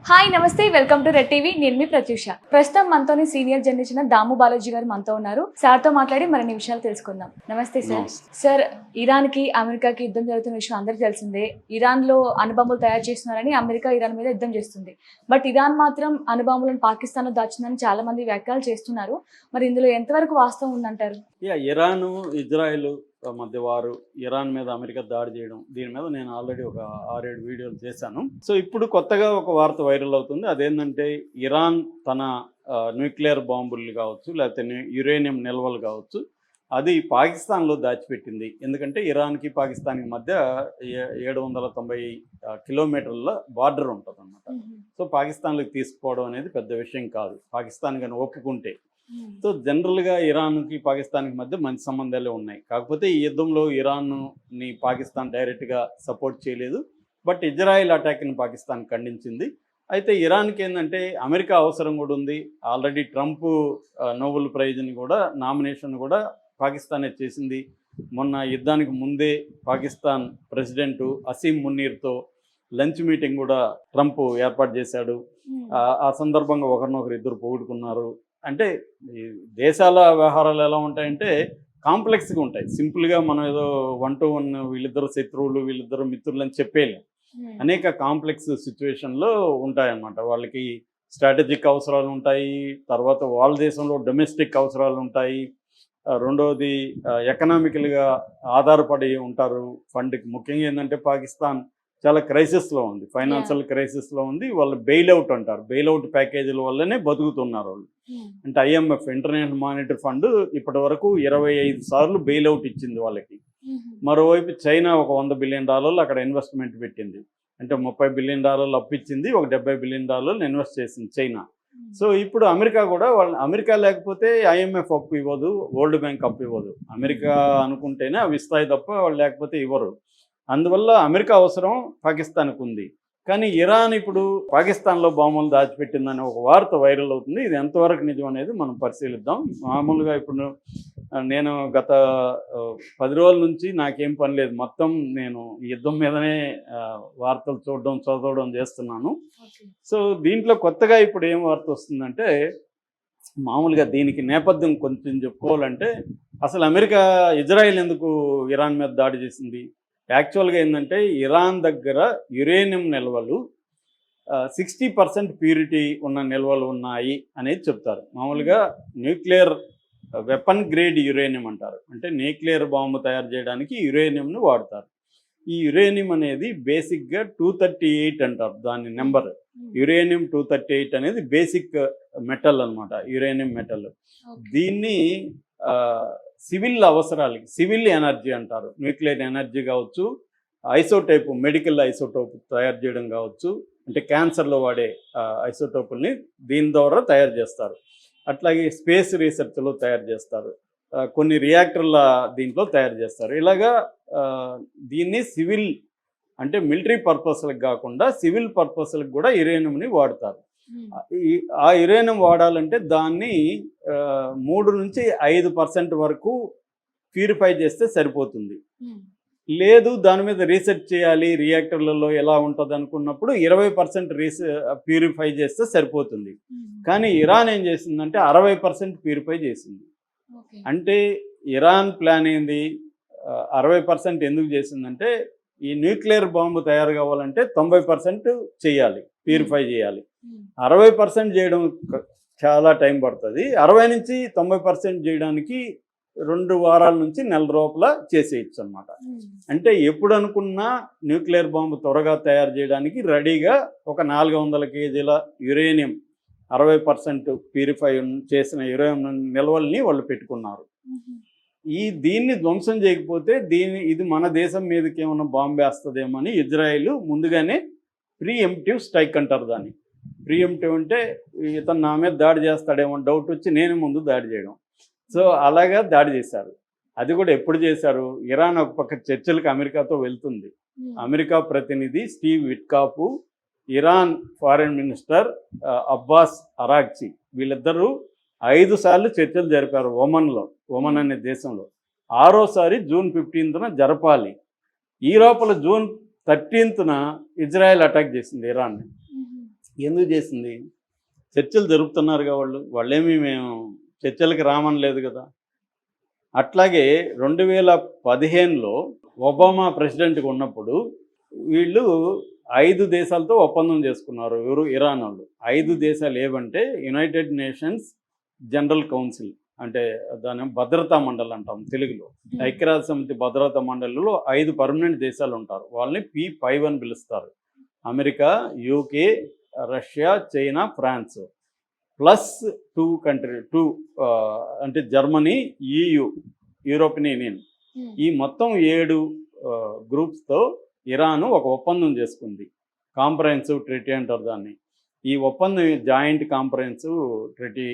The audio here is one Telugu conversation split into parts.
హాయ్ నమస్తే వెల్కమ్ టు రెడ్ టీవీ. నేను మీ ప్రత్యూష. ప్రస్తుతం మనతోని సీనియర్ జర్నలిస్ట్ దాము బాలాజీ గారు మనతో ఉన్నారు. సార్తో మాట్లాడి మరిన్ని విషయాలు తెలుసుకుందాం. నమస్తే సార్. సార్, ఇరాన్ కి అమెరికాకి యుద్ధం జరుగుతున్న విషయం అందరికీ తెలిసిందే. ఇరాన్ లో అణుబాంబులు తయారు చేస్తున్నారని అమెరికా ఇరాన్ మీద యుద్ధం చేస్తుంది. బట్ ఇరాన్ మాత్రం అణుబాంబులను పాకిస్తాన్ లో దాచిందని చాలా మంది వ్యాఖ్యలు చేస్తున్నారు. మరి ఇందులో ఎంతవరకు వాస్తవం ఉందంటారు? ఇరాన్ ఇజ్రాయెల్ మధ్య వారు, ఇరాన్ మీద అమెరికా దాడి చేయడం, దీని మీద నేను ఆల్రెడీ ఒక 6-7 వీడియోలు చేశాను. సో ఇప్పుడు కొత్తగా ఒక వార్త వైరల్ అవుతుంది. అదేంటంటే ఇరాన్ తన న్యూక్లియర్ బాంబులు కావచ్చు, లేకపోతే యురేనియం నిల్వలు కావచ్చు, అది పాకిస్తాన్లో దాచిపెట్టింది. ఎందుకంటే ఇరాన్కి పాకిస్తాన్కి మధ్య 790 కిలోమీటర్ల బార్డర్ ఉంటుంది అన్నమాట. సో పాకిస్తాన్లోకి తీసుకుపోవడం అనేది పెద్ద విషయం కాదు, పాకిస్తాన్ కానీ ఒప్పుకుంటే. సో జనరల్గా ఇరాన్కి పాకిస్తాన్కి మధ్య మంచి సంబంధాలే ఉన్నాయి. కాకపోతే ఈ యుద్ధంలో ఇరాన్ని పాకిస్తాన్ డైరెక్ట్గా సపోర్ట్ చేయలేదు. బట్ ఇజ్రాయెల్ అటాక్ని పాకిస్తాన్ ఖండించింది. అయితే ఇరాన్కి ఏంటంటే అమెరికా అవసరం కూడా ఉంది. ఆల్రెడీ ట్రంప్ నోబెల్ ప్రైజ్ని కూడా నామినేషన్ కూడా పాకిస్తానే చేసింది. మొన్న యుద్ధానికి ముందే పాకిస్తాన్ ప్రెసిడెంట్ అసీం మునీర్తో లంచ్ మీటింగ్ కూడా ట్రంప్ ఏర్పాటు చేశాడు. ఆ సందర్భంగా ఒకరినొకరు ఇద్దరు పొగుడుకున్నారు. అంటే ఈ దేశాల వ్యవహారాలు ఎలా ఉంటాయంటే కాంప్లెక్స్గా ఉంటాయి. సింపుల్గా మనం ఏదో 1 to 1 వీళ్ళిద్దరు శత్రువులు, వీళ్ళిద్దరు మిత్రులు అని చెప్పేయలేం. అనేక కాంప్లెక్స్ సిచ్యువేషన్లో ఉంటాయన్నమాట. వాళ్ళకి స్ట్రాటజిక్ అవసరాలు ఉంటాయి, తర్వాత వాళ్ళ దేశంలో డొమెస్టిక్ అవసరాలు ఉంటాయి, రెండవది ఎకనామికల్గా ఆధారపడి ఉంటారు ఫండ్కి. ముఖ్యంగా ఏంటంటే పాకిస్తాన్ చాలా క్రైసిస్లో ఉంది, ఫైనాన్షియల్ క్రైసిస్లో ఉంది. వాళ్ళు బెయిల్అవుట్ అంటారు, బెయిల్అవుట్ ప్యాకేజీల వల్లనే బతుకుతున్నారు వాళ్ళు. అంటే IMF ఇంటర్నేషనల్ మానిటరీ ఫండ్ ఇప్పటి వరకు 25 సార్లు బెయిల్అవుట్ ఇచ్చింది వాళ్ళకి. మరోవైపు చైనా ఒక $100 బిలియన్ అక్కడ ఇన్వెస్ట్మెంట్ పెట్టింది. అంటే $30 బిలియన్ అప్పు ఇచ్చింది, ఒక $70 బిలియన్ ఇన్వెస్ట్ చేసింది చైనా. సో ఇప్పుడు అమెరికా కూడా అమెరికా లేకపోతే IMF అప్పు ఇవ్వదు, వరల్డ్ బ్యాంక్ అప్పు ఇవ్వదు. అమెరికా అనుకుంటేనే అవి ఇస్తాయి తప్ప వాళ్ళు లేకపోతే ఇవ్వరు. అందువల్ల అమెరికా అవసరం పాకిస్తాన్కు ఉంది. కానీ ఇరాన్ ఇప్పుడు పాకిస్తాన్లో బాంబులు దాచిపెట్టిందని ఒక వార్త వైరల్ అవుతుంది. ఇది ఎంతవరకు నిజం అనేది మనం పరిశీలిద్దాం. మామూలుగా ఇప్పుడు నేను గత 10 రోజుల నుంచి నాకేం పని లేదు, మొత్తం నేను యుద్ధం మీదనే వార్తలు చదవడం చేస్తున్నాను. సో దీంట్లో కొత్తగా ఇప్పుడు ఏం వార్త వస్తుందంటే, మామూలుగా దీనికి నేపథ్యం కొంచెం చెప్పుకోవాలంటే, అసలు అమెరికా ఇజ్రాయెల్ ఎందుకు ఇరాన్ మీద దాడి చేసింది? యాక్చువల్గా ఏంటంటే ఇరాన్ దగ్గర యురేనియం నిల్వలు 60% ప్యూరిటీ ఉన్న నిల్వలు ఉన్నాయి అనేది చెప్తారు. మామూలుగా న్యూక్లియర్ వెపన్ గ్రేడ్ యురేనియం అంటారు. అంటే న్యూక్లియర్ బాంబు తయారు చేయడానికి యురేనియంను వాడతారు. ఈ యురేనియం అనేది బేసిక్గా 238 అంటారు దాని నెంబర్. యురేనియం 238 అనేది బేసిక్ మెటల్ అనమాట, యురేనియం మెటల్. దీన్ని సివిల్ అవసరాలకి, సివిల్ ఎనర్జీ అంటారు. న్యూక్లియర్ ఎనర్జీ కావచ్చు, ఐసోటోప్, మెడికల్ ఐసోటోప్ తయారు చేయడం కావచ్చు, అంటే క్యాన్సర్లో వాడే ఐసోటోపుల్ని దీని ద్వారా తయారు చేస్తారు. అట్లాగే స్పేస్ రీసెర్చ్లో తయారు చేస్తారు, కొన్ని రియాక్టర్ల దీంట్లో తయారు చేస్తారు. ఇలాగా దీన్ని సివిల్ అంటే మిలిటరీ పర్పస్లకు కాకుండా సివిల్ పర్పస్లకు కూడా యురేనియంని వాడతారు. ఆ యురేనియం వాడాలంటే దాన్ని 3 నుంచి 5% వరకు ప్యూరిఫై చేస్తే సరిపోతుంది. లేదు దాని మీద రీసెర్చ్ చేయాలి, రియాక్టర్లలో ఎలా ఉంటుంది అనుకున్నప్పుడు 20% ప్యూరిఫై చేస్తే సరిపోతుంది. కానీ ఇరాన్ ఏం చేసిందంటే 60% ప్యూరిఫై చేసింది. అంటే ఇరాన్ ప్లాన్ ఏంది? 60% ఎందుకు చేసిందంటే, ఈ న్యూక్లియర్ బాంబు తయారు కావాలంటే 90% చేయాలి, ప్యూరిఫై చేయాలి. 60% చేయడం చాలా టైం పడుతుంది. 60 నుంచి 90% చేయడానికి 2 వారాల నుంచి నెల లోపల చేసేయచ్చు అనమాట. అంటే ఎప్పుడు అనుకున్నా న్యూక్లియర్ బాంబు త్వరగా తయారు చేయడానికి రెడీగా ఒక 400 కేజీల యురేనియం 60% ప్యూరిఫై చేసిన యురేనియం నిల్వల్ని వాళ్ళు పెట్టుకున్నారు. దీన్ని ధ్వంసం చేయకపోతే ఇది మన దేశం మీదకి ఏమైనా బాంబు వేస్తుందేమో అని ఇజ్రాయెల్ ముందుగానే ప్రీఎంప్టివ్ స్ట్రైక్ అంటారు దాన్ని. ప్రీఎంప్టివ్ అంటే ఇతను నా మీద దాడి చేస్తాడేమో డౌట్ వచ్చి నేను ముందు దాడి చేయడం. సో అలాగా దాడి చేశారు. అది కూడా ఎప్పుడు చేశారు? ఇరాన్ ఒక పక్క చర్చలకు అమెరికాతో వెళ్తుంది. అమెరికా ప్రతినిధి Steve Witkoff, Iran foreign minister Abbas Araghchi, వీళ్ళిద్దరూ 5 సార్లు చర్చలు జరిపారు ఒమన్ అనే దేశంలో. 6వసారి జూన్ 15న జరపాలి. ఈ లోపల జూన్ 13న ఇజ్రాయెల్ అటాక్ చేసింది ఇరాన్ని. ఎందుకు చేసింది? చర్చలు జరుపుతున్నారుగా వాళ్ళేమీ మేము చర్చలకి రామని లేదు కదా. అట్లాగే 2015లో ఒబామా ప్రెసిడెంట్గా ఉన్నప్పుడు వీళ్ళు 5 దేశాలతో ఒప్పందం చేసుకున్నారు. ఎవరు? ఇరాన్ వాళ్ళు. 5 దేశాలు ఏవంటే యునైటెడ్ నేషన్స్ జనరల్ కౌన్సిల్, అంటే దాని భద్రతా మండలి అంటాం తెలుగులో. ఐక్యరాజ్య సమితి భద్రతా మండలిలో 5 పర్మనెంట్ దేశాలు ఉంటారు. వాళ్ళని P5 అని పిలుస్తారు. America, UK, Russia, China, France plus 2 అంటే జర్మనీ, EU, యూరోపియన్ యూనియన్. ఈ మొత్తం 7 గ్రూప్స్తో ఇరాన్ ఒక ఒప్పందం చేసుకుంది. కాంప్రహెన్సివ్ ట్రీటీ అంటారు దాన్ని. ఈ ఒప్పందం జాయింట్ కాంప్రహెన్సివ్ ట్రీటీ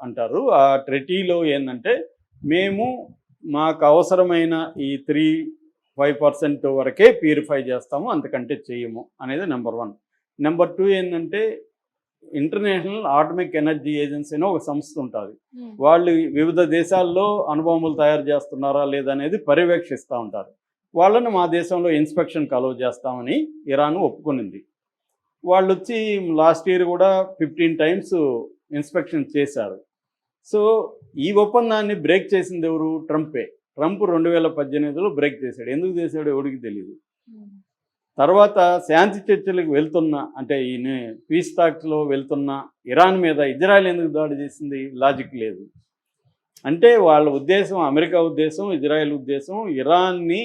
అంటారు. ఆ ట్రీటీలో ఏంటంటే మేము మాకు అవసరమైన ఈ 3-5% వరకే ప్యూరిఫై చేస్తాము, అంతకంటే చేయము అనేది నెంబర్ 1. నెంబర్ 2 ఏంటంటే ఇంటర్నేషనల్ ఆటమిక్ ఎనర్జీ ఏజెన్సీ అని ఒక సంస్థ ఉంటుంది. వాళ్ళు వివిధ దేశాల్లో అణుబాంబులు తయారు చేస్తున్నారా లేదనేది పర్యవేక్షిస్తూ ఉంటారు. వాళ్ళని మా దేశంలో ఇన్స్పెక్షన్కి అలౌ చేస్తామని ఇరాన్ ఒప్పుకునింది. వాళ్ళు వచ్చి లాస్ట్ ఇయర్ కూడా 15 టైమ్స్ ఇన్స్పెక్షన్ చేశారు. సో ఈ ఒప్పందాన్ని బ్రేక్ చేసింది ఎవరు? ట్రంపే. ట్రంప్ 2018లో బ్రేక్ చేశాడు. ఎందుకు చేశాడో ఎవరికి తెలియదు. తర్వాత శాంతి చర్చలకు వెళ్తున్న, అంటే ఈ పీస్ టాక్స్లో వెళ్తున్న ఇరాన్ మీద ఇజ్రాయెల్ ఎందుకు దాడి చేసింది? లాజిక్ లేదు. అంటే వాళ్ళ ఉద్దేశం, అమెరికా ఉద్దేశం, ఇజ్రాయెల్ ఉద్దేశం ఇరాన్ని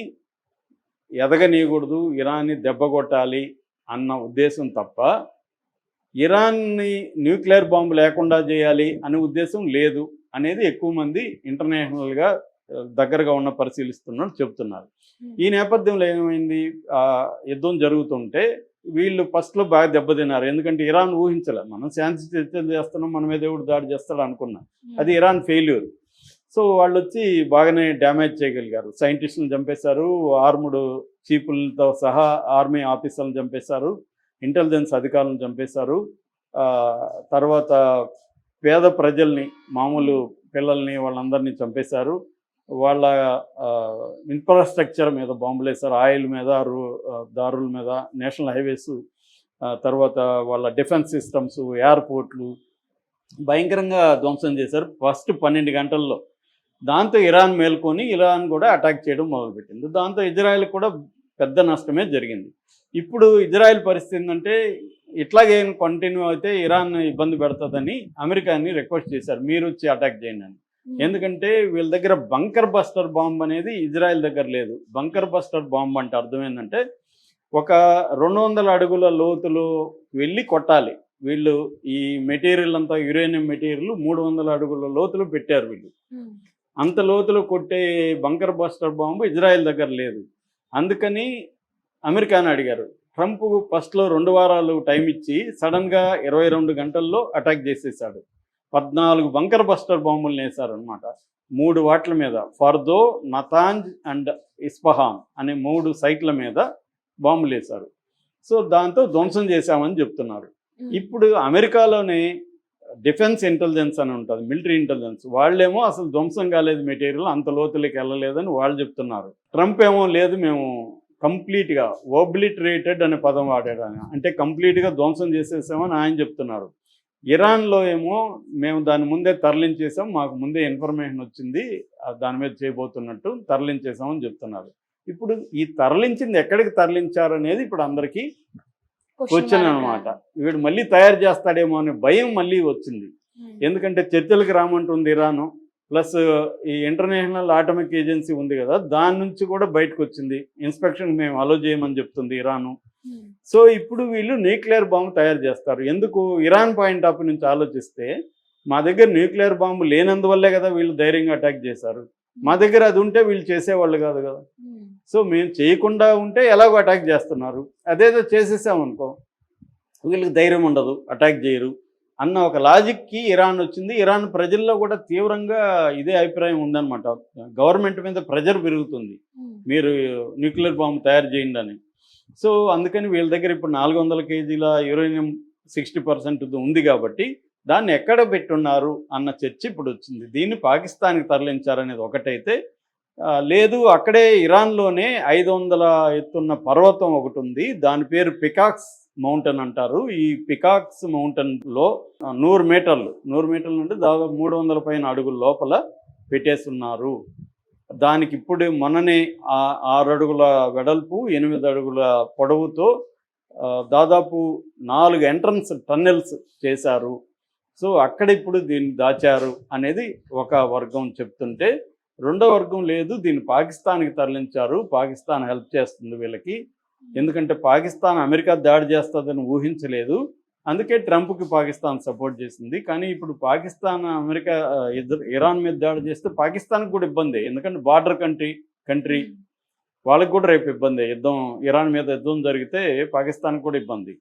ఎదగనీయకూడదు, ఇరాన్ని దెబ్బ కొట్టాలి అన్న ఉద్దేశం తప్ప ఇరాన్ని న్యూక్లియర్ బాంబు లేకుండా చేయాలి అనే ఉద్దేశం లేదు అనేది ఎక్కువ మంది ఇంటర్నేషనల్గా దగ్గరగా ఉన్న పరిశీలిస్తున్నట్టు చెప్తున్నారు. ఈ నేపథ్యంలో ఏమైంది? యుద్ధం జరుగుతుంటే వీళ్ళు ఫస్ట్లో బాగా దెబ్బతిన్నారు. ఎందుకంటే ఇరాన్ ఊహించలే, మనం శాంతి చర్చలు చేస్తున్నాం, మన మీద ఎవడు దాడి చేస్తాడు అనుకున్నాం. అది ఇరాన్ ఫెయిల్యూర్. సో వాళ్ళు వచ్చి బాగానే డ్యామేజ్ చేయగలిగారు. సైంటిస్టులను చంపేశారు, ఆర్ముడ్ చీఫ్లతో సహా ఆర్మీ ఆఫీసర్లను చంపేశారు, ఇంటెలిజెన్స్ అధికారులను చంపేశారు. తర్వాత పేద ప్రజల్ని, మామూలు పిల్లల్ని, వాళ్ళందరినీ చంపేశారు. వాళ్ళ ఇన్ఫ్రాస్ట్రక్చర్ మీద బాంబులు వేశారు, ఆయిల్ మీద, దారుల మీద, నేషనల్ హైవేస్, తర్వాత వాళ్ళ డిఫెన్స్ సిస్టమ్స్, ఎయిర్పోర్ట్లు భయంకరంగా ధ్వంసం చేశారు ఫస్ట్ 12 గంటల్లో. దాంతో ఇరాన్ మేల్కొని ఇరాన్ కూడా అటాక్ చేయడం మొదలుపెట్టింది. దాంతో ఇజ్రాయెల్ కూడా పెద్ద నష్టమే జరిగింది. ఇప్పుడు ఇజ్రాయెల్ పరిస్థితి ఏంటంటే ఇట్లాగే కంటిన్యూ అయితే ఇరాన్ ఇబ్బంది పెడుతుందని అమెరికాని రిక్వెస్ట్ చేశారు, మీరు వచ్చి అటాక్ చేయండి అని. ఎందుకంటే వీళ్ళ దగ్గర బంకర్ బస్టర్ బాంబ్ అనేది ఇజ్రాయెల్ దగ్గర లేదు. బంకర్ బస్టర్ బాంబ్ అంటే అర్థం ఏంటంటే ఒక 200 అడుగుల లోతులో వెళ్ళి కొట్టాలి. వీళ్ళు ఈ మెటీరియల్ అంతా యురేనియం మెటీరియల్ 300 అడుగుల లోతులో పెట్టారు వీళ్ళు. అంత లోతులో కొట్టే బంకర్ బస్టర్ బాంబు ఇజ్రాయెల్ దగ్గర లేదు. అందుకని అమెరికాని అడిగారు. ట్రంప్ ఫస్ట్లో 2 వారాలు టైం ఇచ్చి సడన్గా 22 గంటల్లో అటాక్ చేసేసాడు. 14 బంకర్ బస్టర్ బాంబులు వేశారనమాట 3 వాట్ల మీద. ఫర్దో, నతాంజ్ అండ్ ఇస్ఫహాన్ అనే 3 సైట్ల మీద బాంబులు వేశారు. సో దాంతో ధ్వంసం చేశామని చెప్తున్నారు. ఇప్పుడు అమెరికాలోనే డిఫెన్స్ ఇంటెలిజెన్స్ అని ఉంటుంది, మిలిటరీ ఇంటెలిజెన్స్, వాళ్ళేమో అసలు ధ్వంసం కాలేదు, మెటీరియల్ అంత లోతులకి వెళ్ళలేదని వాళ్ళు చెప్తున్నారు. ట్రంప్ ఏమో లేదు, మేము కంప్లీట్గా ఓబ్లిటరేటెడ్ అనే పదం వాడాడు ఆయన, అంటే కంప్లీట్గా ధ్వంసం చేసేసామని ఆయన చెప్తున్నారు. ఇరాన్లో ఏమో మేము దాని ముందే తరలించేసాం, మాకు ముందే ఇన్ఫర్మేషన్ వచ్చింది దాని మీద చేయబోతున్నట్టు తరలించేసామని చెప్తున్నారు. ఇప్పుడు ఈ తరలించింది ఎక్కడికి తరలించారనేది ఇప్పుడు అందరికీ క్వశ్చన్ అనమాట. వీడు మళ్ళీ తయారు చేస్తాడేమో అనే భయం మళ్ళీ వచ్చింది. ఎందుకంటే చర్చలకు రామంటుంది ఇరాను, ప్లస్ ఈ ఇంటర్నేషనల్ ఆటమిక్ ఏజెన్సీ ఉంది కదా, దాని నుంచి కూడా బయటకు వచ్చింది, ఇన్స్పెక్షన్ మేము అలో చేయమని చెప్తుంది ఇరాను. సో ఇప్పుడు వీళ్ళు న్యూక్లియర్ బాంబు తయారు చేస్తారు. ఎందుకు? ఇరాన్ పాయింట్ ఆఫ్ నుంచి ఆలోచిస్తే మా దగ్గర న్యూక్లియర్ బాంబు లేనందువల్లే కదా వీళ్ళు ధైర్యంగా అటాక్ చేశారు. మా దగ్గర అది ఉంటే వీళ్ళు చేసేవాళ్ళు కాదు కదా. సో మేము చేయకుండా ఉంటే ఎలాగో అటాక్ చేస్తున్నారు, అదేదో చేసేసామనుకో వీళ్ళకి ధైర్యం ఉండదు, అటాక్ చేయరు అన్న ఒక లాజిక్కి ఇరాన్ వచ్చింది. ఇరాన్ ప్రజల్లో కూడా తీవ్రంగా ఇదే అభిప్రాయం ఉందన్నమాట. గవర్నమెంట్ మీద ప్రెజర్ పెరుగుతుంది, మీరు న్యూక్లియర్ బాంబు తయారు చేయండి అని. సో అందుకని వీళ్ళ దగ్గర ఇప్పుడు 400 కేజీల యురేనియం 60% ఉంది కాబట్టి దాన్ని ఎక్కడ పెట్టున్నారు అన్న చర్చ ఇప్పుడు వచ్చింది. దీన్ని పాకిస్తాన్కి తరలించారనేది ఒకటైతే, లేదు అక్కడే ఇరాన్లోనే 500 ఎత్తున్న పర్వతం ఒకటి ఉంది, దాని పేరు పికాక్స్ మౌంటైన్ అంటారు. ఈ పికాక్స్ మౌంటైన్లో 100 మీటర్లు అంటే దాదాపు 300 పైన అడుగుల లోపల పెట్టేస్తున్నారు. దానికి ఇప్పుడు మొన్ననే 6 అడుగుల వెడల్పు 8 అడుగుల పొడవుతో దాదాపు 4 ఎంట్రన్స్ టన్నెల్స్ చేశారు. సో అక్కడ ఇప్పుడు దీన్ని దాచారు అనేది ఒక వర్గం చెప్తుంటే, రెండో వర్గం లేదు, దీన్ని పాకిస్తాన్కి తరలించారు, పాకిస్తాన్ హెల్ప్ చేస్తుంది వీళ్ళకి, ఎందుకంటే పాకిస్తాన్ అమెరికా దాడి చేస్తుందని ఊహించలేదు, అందుకే ట్రంప్కి పాకిస్తాన్ సపోర్ట్ చేసింది. కానీ ఇప్పుడు పాకిస్తాన్ అమెరికా ఇరాన్ మీద దాడి చేస్తే పాకిస్తాన్కి కూడా ఇబ్బంది, ఎందుకంటే బార్డర్ కంట్రీ వాళ్ళకి కూడా రేపు ఇబ్బంది. ఇరాన్ మీద యుద్ధం జరిగితే పాకిస్తాన్కి కూడా ఇబ్బంది.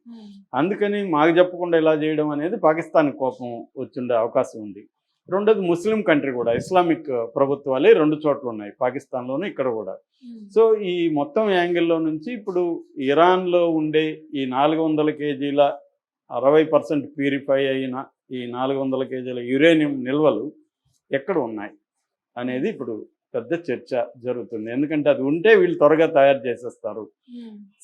అందుకని మాకు చెప్పకుండా ఇలా చేయడం అనేది పాకిస్తాన్ కోపం వచ్చుండే అవకాశం ఉంది. రెండోది ముస్లిం కంట్రీ కూడా, ఇస్లామిక్ ప్రభుత్వాలే 2 చోట్ల ఉన్నాయి, పాకిస్తాన్లోనూ ఇక్కడ కూడా. సో ఈ మొత్తం యాంగిల్లో నుంచి ఇప్పుడు ఇరాన్లో ఉండే ఈ 400 కేజీల 60% ప్యూరిఫై అయిన ఈ 400 కేజీల యురేనియం నిల్వలు ఎక్కడ ఉన్నాయి అనేది ఇప్పుడు పెద్ద చర్చ జరుగుతుంది. ఎందుకంటే అది ఉంటే వీళ్ళు త్వరగా తయారు చేసేస్తారు.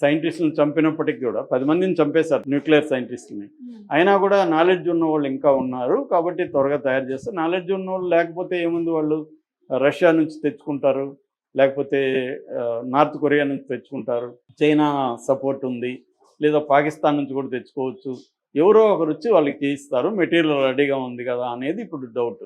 సైంటిస్టులను చంపినప్పటికీ కూడా 10 మందిని చంపేశారు, న్యూక్లియర్ సైంటిస్టులని, అయినా కూడా నాలెడ్జ్ ఉన్న వాళ్ళు ఇంకా ఉన్నారు కాబట్టి త్వరగా తయారు చేస్తారు. నాలెడ్జ్ ఉన్న వాళ్ళు లేకపోతే ఏముంది, వాళ్ళు రష్యా నుంచి తెచ్చుకుంటారు, లేకపోతే నార్త్ కొరియా నుంచి తెచ్చుకుంటారు, చైనా సపోర్ట్ ఉంది, లేదా పాకిస్తాన్ నుంచి కూడా తెచ్చుకోవచ్చు, ఎవరో ఒకరు వచ్చి వాళ్ళకి చేయిస్తారు, మెటీరియల్ రెడీగా ఉంది కదా అనేది ఇప్పుడు డౌట్.